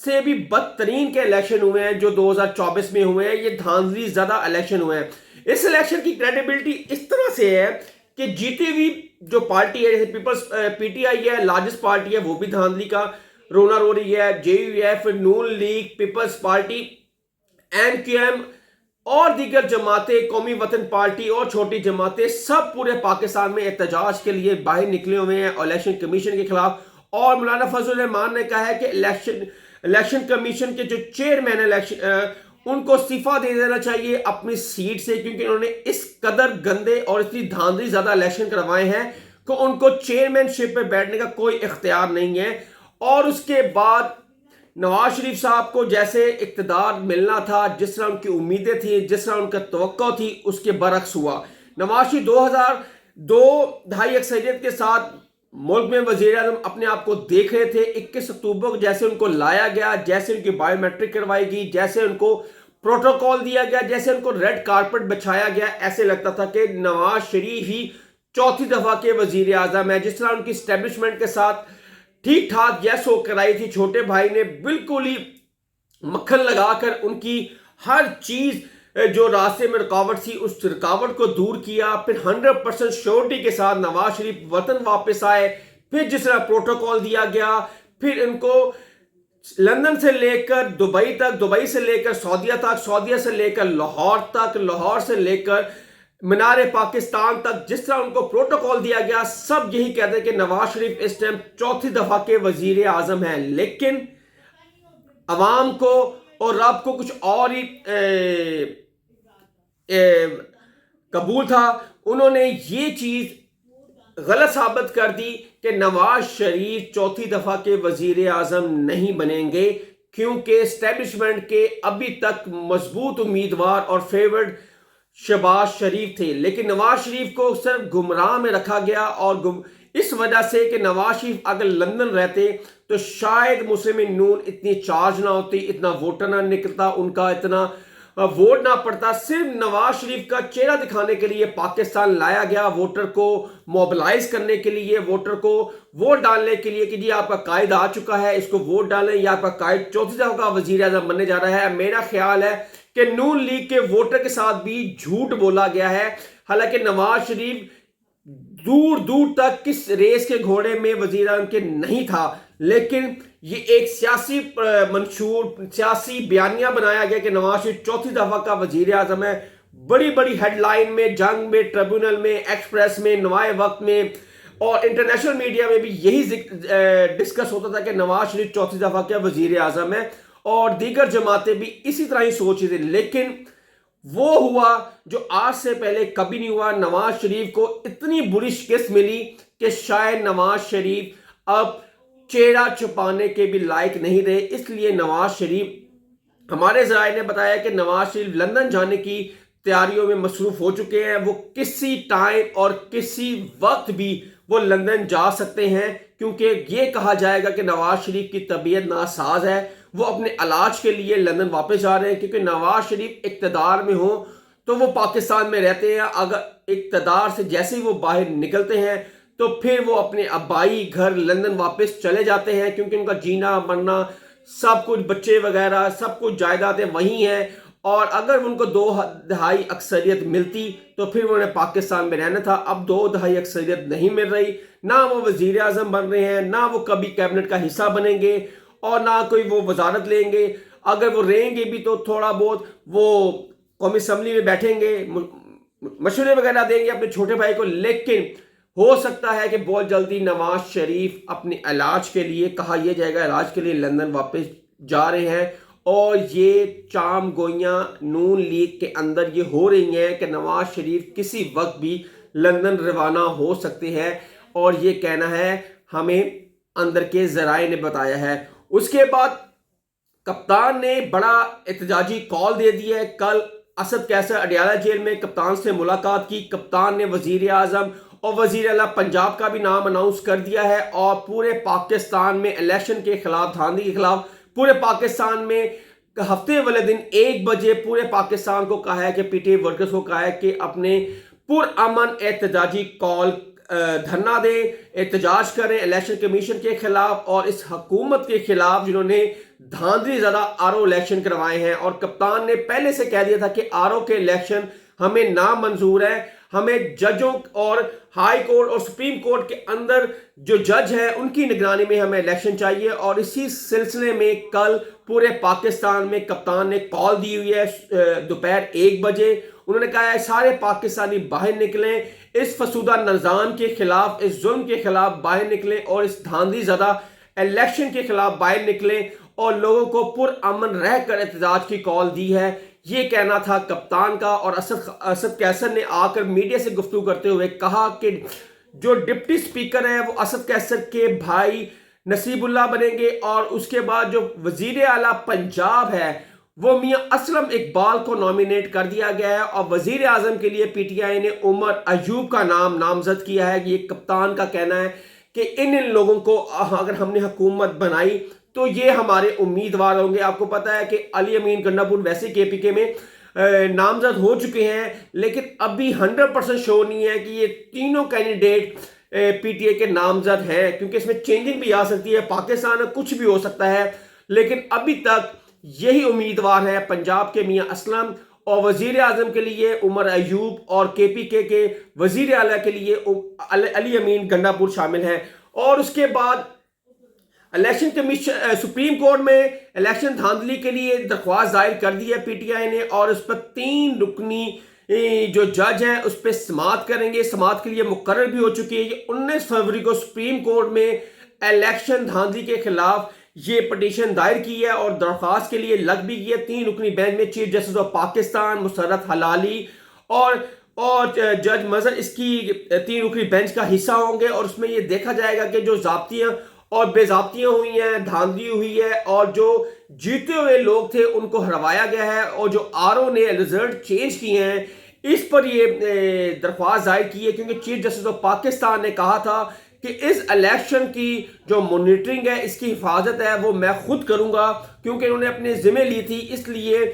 سے بھی بدترین کے الیکشن ہوئے ہیں جو 2024 میں ہوئے ہیں. یہ دھاندلی زیادہ الیکشن ہوئے ہیں. اس الیکشن کی کریڈیبلٹی اس طرح سے ہے کہ جیتی ہوئی جو پارٹی ہے جیسے پیپلز پی ٹی آئی ہے, لارجسٹ پارٹی ہے, وہ بھی دھاندلی کا رونا رو رہی ہے. J U F, Noon league, peoples party, M Q M اور دیگر جماعتیں, قومی وطن پارٹی اور چھوٹی جماعتیں سب پورے پاکستان میں احتجاج کے لیے باہر نکلے ہوئے ہیں الیکشن کمیشن کے خلاف. اور مولانا فضل الرحمان نے کہا ہے کہ الیکشن کمیشن کے جو چیئرمین الیکشن ان کو استعفیٰ دے دینا چاہیے اپنی سیٹ سے, کیونکہ انہوں نے اس قدر گندے اور اتنی دھاندلی زیادہ الیکشن کروائے ہیں کہ ان کو چیئرمین شپ پہ بیٹھنے کا کوئی اختیار نہیں ہے. اور اس کے بعد نواز شریف صاحب کو جیسے اقتدار ملنا تھا, جس طرح ان کی امیدیں تھیں, جس طرح ان کا توقع تھی, اس کے برعکس ہوا. نواز شریف 2002 اکثریت کے ساتھ ملک میں وزیر اعظم اپنے آپ کو دیکھ رہے تھے. 21 اکتوبر کو جیسے ان کو لایا گیا, جیسے ان کی بائیو میٹرک کروائی گئی, جیسے ان کو پروٹوکول دیا گیا, جیسے ان کو ریڈ کارپٹ بچھایا گیا, ایسے لگتا تھا کہ نواز شریف ہی چوتھی دفعہ کے وزیر اعظم ہے. جس طرح ان کی اسٹیبلشمنٹ کے ساتھ ٹھیک ٹھاک یس ہو کرائی تھی, چھوٹے بھائی نے بالکل ہی مکھن لگا کر ان کی ہر چیز جو راستے میں رکاوٹ تھی اس رکاوٹ کو دور کیا. پھر 100% شیورٹی کے ساتھ نواز شریف وطن واپس آئے. پھر جس طرح پروٹوکول دیا گیا, پھر ان کو لندن سے لے کر دبئی تک, دبئی سے لے کر سعودیہ تک, سعودیہ سے لے کر لاہور تک, لاہور سے لے کر مینار پاکستان تک, جس طرح ان کو پروٹوکول دیا گیا, سب یہی کہتے ہیں کہ نواز شریف اس ٹائم چوتھی دفعہ کے وزیر اعظم ہیں. لیکن عوام کو اور رب کو کچھ اور ہی قبول تھا. انہوں نے یہ چیز غلط ثابت کر دی کہ نواز شریف چوتھی دفعہ کے وزیر اعظم نہیں بنیں گے, کیونکہ اسٹیبلشمنٹ کے ابھی تک مضبوط امیدوار اور فیورڈ شہباز شریف تھے. لیکن نواز شریف کو صرف گمراہ میں رکھا گیا, اور اس وجہ سے کہ نواز شریف اگر لندن رہتے تو شاید مسلم نون اتنی چارج نہ ہوتی, اتنا ووٹر نہ نکلتا, ان کا اتنا ووٹ نہ پڑتا. صرف نواز شریف کا چہرہ دکھانے کے لیے پاکستان لایا گیا, ووٹر کو موبلائز کرنے کے لیے, ووٹر کو ووٹ ڈالنے کے لیے کہ جی آپ کا قائد آ چکا ہے, اس کو ووٹ ڈالیں, یا آپ کا قائد چوتھی دفعہ کا وزیر اعظم بننے جا رہا ہے. میرا خیال ہے کہ نون لیگ کے ووٹر کے ساتھ بھی جھوٹ بولا گیا ہے. حالانکہ نواز شریف دور دور تک کس ریس کے گھوڑے میں وزیر اعظم کے نہیں تھا, لیکن یہ ایک سیاسی منشور, سیاسی بیانیہ بنایا گیا کہ نواز شریف چوتھی دفعہ کا وزیر اعظم ہے. بڑی بڑی ہیڈ لائن میں, جنگ میں, ٹریبونل میں, ایکسپریس میں, نوائے وقت میں اور انٹرنیشنل میڈیا میں بھی یہی ڈسکس ہوتا تھا کہ نواز شریف چوتھی دفعہ کا وزیر اعظم ہے, اور دیگر جماعتیں بھی اسی طرح ہی سوچ رہی تھی. لیکن وہ ہوا جو آج سے پہلے کبھی نہیں ہوا. نواز شریف کو اتنی بری شکست ملی کہ شاید نواز شریف اب چہرہ چھپانے کے بھی لائق نہیں رہے. اس لیے نواز شریف, ہمارے ذرائع نے بتایا کہ نواز شریف لندن جانے کی تیاریوں میں مصروف ہو چکے ہیں. وہ کسی ٹائم اور کسی وقت بھی وہ لندن جا سکتے ہیں, کیونکہ یہ کہا جائے گا کہ نواز شریف کی طبیعت ناساز ہے, وہ اپنے علاج کے لیے لندن واپس جا رہے ہیں. کیونکہ نواز شریف اقتدار میں ہوں تو وہ پاکستان میں رہتے ہیں, اگر اقتدار سے جیسے ہی وہ باہر نکلتے ہیں تو پھر وہ اپنے آبائی گھر لندن واپس چلے جاتے ہیں, کیونکہ ان کا جینا مرنا سب کچھ, بچے وغیرہ سب کچھ جائیدادیں وہیں ہیں. اور اگر ان کو 2/3 اکثریت ملتی تو پھر انہوں نے پاکستان میں رہنا تھا. اب 2/3 اکثریت نہیں مل رہی, نہ وہ وزیر اعظم بن رہے ہیں, نہ وہ کبھی کیبنٹ کا حصہ بنیں گے, اور نہ کوئی وہ وزارت لیں گے. اگر وہ رہیں گے بھی تو تھوڑا بہت وہ قومی اسمبلی میں بیٹھیں گے, مشورے وغیرہ دیں گے اپنے چھوٹے بھائی کو. لیکن ہو سکتا ہے کہ بہت جلدی نواز شریف اپنے علاج کے لیے, کہا یہ جائے گا علاج کے لیے لندن واپس جا رہے ہیں. اور یہ چام گوئیاں نون لیگ کے اندر یہ ہو رہی ہیں کہ نواز شریف کسی وقت بھی لندن روانہ ہو سکتے ہیں, اور یہ کہنا ہے ہمیں اندر کے ذرائع نے بتایا ہے. اس کے بعد کپتان نے بڑا احتجاجی کال دے دی ہے. کل اسد کیسر اڈیالہ جیل میں کپتان سے ملاقات کی. کپتان نے وزیر اعظم اور وزیر اعلیٰ پنجاب کا بھی نام اناؤنس کر دیا ہے, اور پورے پاکستان میں الیکشن کے خلاف, دھاندلی کے خلاف پورے پاکستان میں ہفتے والے دن 1 بجے پورے پاکستان کو کہا ہے کہ پی ٹی آئی ورکرز کو کہا ہے کہ اپنے پرامن احتجاجی کال دھرنا دیں، احتجاج کریں الیکشن کمیشن کے خلاف اور اس حکومت کے خلاف جنہوں نے دھاندلی زدہ آر او الیکشن کروائے ہیں۔ اور کپتان نے پہلے سے کہہ دیا تھا کہ آر او کے الیکشن ہمیں نامنظور ہے، ہمیں ججوں اور ہائی کورٹ اور سپریم کورٹ کے اندر جو جج ہیں ان کی نگرانی میں ہمیں الیکشن چاہیے۔ اور اسی سلسلے میں کل پورے پاکستان میں کپتان نے کال دی ہوئی ہے دوپہر 1 بجے۔ انہوں نے کہا ہے سارے پاکستانی باہر نکلیں، اس فسودہ نظام کے خلاف، اس ظلم کے خلاف باہر نکلیں اور اس دھاندلی زدہ الیکشن کے خلاف باہر نکلیں اور لوگوں کو پرامن رہ کر احتجاج کی کال دی ہے۔ یہ کہنا تھا کپتان کا۔ اور اسد قیصر نے آ کر میڈیا سے گفتگو کرتے ہوئے کہا کہ جو ڈپٹی سپیکر ہے وہ اسد قیصر کے بھائی نصیب اللہ بنیں گے، اور اس کے بعد جو وزیر اعلیٰ پنجاب ہے وہ میاں اسلم اقبال کو نامینیٹ کر دیا گیا ہے، اور وزیر اعظم کے لیے پی ٹی آئی نے عمر ایوب کا نام نامزد کیا ہے۔ یہ کپتان کا کہنا ہے کہ ان لوگوں کو اگر ہم نے حکومت بنائی تو یہ ہمارے امیدوار ہوں گے۔ آپ کو پتا ہے کہ علی امین گنڈا پور ویسے کے پی کے میں نامزد ہو چکے ہیں، لیکن ابھی 100% شو نہیں ہے کہ یہ تینوں کینڈیڈیٹ پی ٹی اے کے نامزد ہیں، کیونکہ اس میں چینجنگ بھی آ سکتی ہے، پاکستان میں کچھ بھی ہو سکتا ہے۔ لیکن ابھی تک یہی امیدوار ہے، پنجاب کے میاں اسلم، اور وزیر اعظم کے لیے عمر ایوب، اور کے پی کے وزیر اعلیٰ کے لیے علی امین گنڈا پور شامل ہیں۔ اور اس کے بعد الیکشن کمیشن سپریم کورٹ میں الیکشن دھاندلی کے لیے درخواست دائر کر دی ہے پی ٹی آئی نے، اور اس پر 3 رکنی جو جج ہیں اس پہ سماعت کریں گے۔ سماعت کے لیے مقرر بھی ہو چکی ہے۔ یہ 19 فروری کو سپریم کورٹ میں الیکشن دھاندلی کے خلاف یہ پٹیشن دائر کی ہے اور درخواست کے لیے لگ بھی گئی ہے۔ 3 رکنی بینچ میں چیف جسٹس آف پاکستان مسرت ہلالی اور جج مظہر اس کی 3 رکنی بینچ کا حصہ ہوں گے، اور اس میں یہ دیکھا جائے گا کہ جو ضابطیاں اور بے ضابطیاں ہوئی ہیں، دھاندلی ہوئی ہے، اور جو جیتے ہوئے لوگ تھے ان کو ہروایا گیا ہے، اور جو آر او نے رزلٹ چینج کیے ہیں، اس پر یہ درخواست دائر کی ہے، کیونکہ چیف جسٹس آف پاکستان نے کہا تھا کہ اس الیکشن کی جو مانیٹرنگ ہے، اس کی حفاظت ہے، وہ میں خود کروں گا، کیونکہ انہوں نے اپنے ذمہ لی تھی۔ اس لیے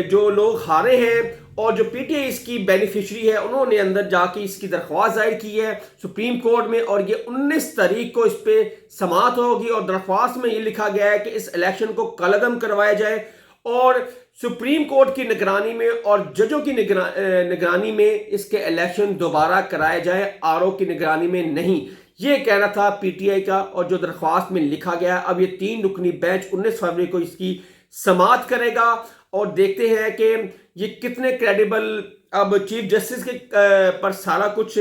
جو لوگ ہارے ہیں اور جو پی ٹی آئی اس کی بینیفیشری ہے، انہوں نے اندر جا کے اس کی درخواست دائر کی ہے سپریم کورٹ میں، اور یہ 19 تاریخ کو اس پہ سماعت ہوگی۔ اور درخواست میں یہ لکھا گیا ہے کہ اس الیکشن کو کالعدم کروایا جائے، اور سپریم کورٹ کی نگرانی میں اور ججوں کی نگرانی میں اس کے الیکشن دوبارہ کرائے جائے، آر او کی نگرانی میں نہیں۔ یہ کہنا تھا پی ٹی آئی کا، اور جو درخواست میں لکھا گیا ہے۔ اب یہ 3 رکنی بینچ 19 فروری کو اس کی سماعت کرے گا، اور دیکھتے ہیں کہ یہ کتنے کریڈیبل اب چیف جسٹس کے پر سارا کچھ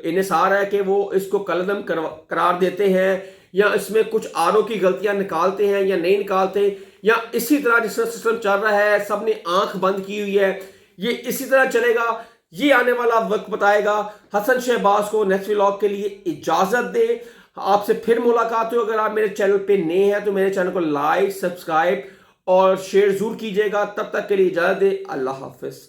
انحصار ہے کہ وہ اس کو کالعدم قرار دیتے ہیں، یا اس میں کچھ آر او کی غلطیاں نکالتے ہیں یا نہیں نکالتے، یا اسی طرح جس طرح سسٹم چل رہا ہے سب نے آنکھ بند کی ہوئی ہے، یہ اسی طرح چلے گا۔ یہ آنے والا وقت بتائے گا۔ حسن شہباز کو نیکسٹ ولاگ کے لیے اجازت دے۔ آپ سے پھر ملاقات ہو۔ اگر آپ میرے چینل پہ نئے ہیں تو میرے چینل کو لائک، سبسکرائب اور شیئر ضرور کیجیے گا۔ تب تک کے لیے اجازت دے۔ اللہ حافظ۔